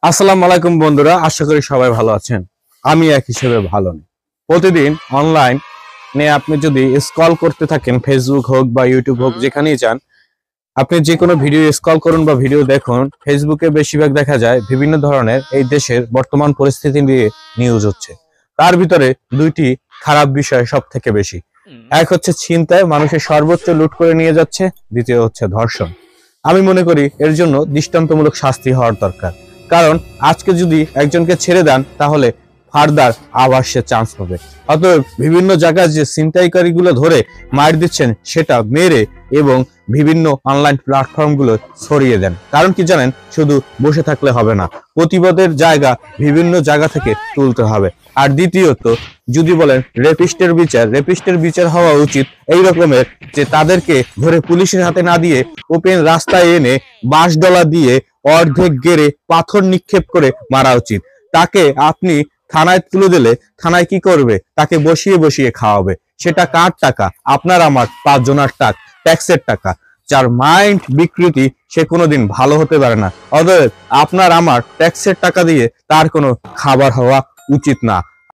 আসসালামু আলাইকুম বন্ধুরা, আশা করি সবাই ভালো আছেন। আমি এক হিসেবে ভালো নেই। প্রতিদিন অনলাইনে আপনি যদি স্ক্রল করতে থাকেন, ফেসবুক হোক বা ইউটিউব হোক, যেখানেই যান, আপনি যে কোনো ভিডিও স্ক্রল করুন বা ভিডিও দেখুন, ফেসবুকে বেশিরভাগ দেখা যায় বিভিন্ন ধরনের এই দেশের বর্তমান পরিস্থিতি নিয়ে নিউজ হচ্ছে। তার ভিতরে দুইটি খারাপ বিষয় সব থেকে বেশি। এক হচ্ছে ছিনতাই, মানুষের সর্বোচ্চ লুট করে নিয়ে যাচ্ছে। দ্বিতীয় হচ্ছে ধর্ষণ। আমি মনে করি এর জন্য দৃষ্টান্তমূলক শাস্তি হওয়ার দরকার। কারণ আজকে যদি একজনকে ছেড়ে দেন, তাহলে ফার্দার আবার সে চান্স পাবে। অতএব বিভিন্ন জায়গায় যে ছিনতাইকারীগুলো ধরে মার দিচ্ছেন, সেটা মেরে এবং বিভিন্ন অনলাইন প্ল্যাটফর্মগুলো ছড়িয়ে দেন। কারণ কি জানেন, শুধু বসে থাকলে হবে না, প্রতিবাদের জায়গা বিভিন্ন জায়গা থেকে তুলতে হবে। আর দ্বিতীয়ত, যদি বলেন রেপিস্টের বিচার হওয়া উচিত এই রকমের, যে তাদেরকে ধরে পুলিশের হাতে না দিয়ে ওপেন রাস্তায় এনে বাঁশডলা দিয়ে অর্ধেক গেড়ে পাথর নিক্ষেপ করে মারা উচিত। তাকে আপনি থানায় তুলে দিলে থানায় কি করবে? তাকে বসিয়ে বসিয়ে খাওয়াবে। সেটা কার টাকা? আপনার আমার 5 জনের ট্যাক্সের টাকা। যার মাইন্ড বিকৃতি, সে কোনোদিন ভালো হতে পারে না। অতএব আপনার আমার ট্যাক্সের টাকা দিয়ে তার কোনো খাবার হওয়া উচিত না।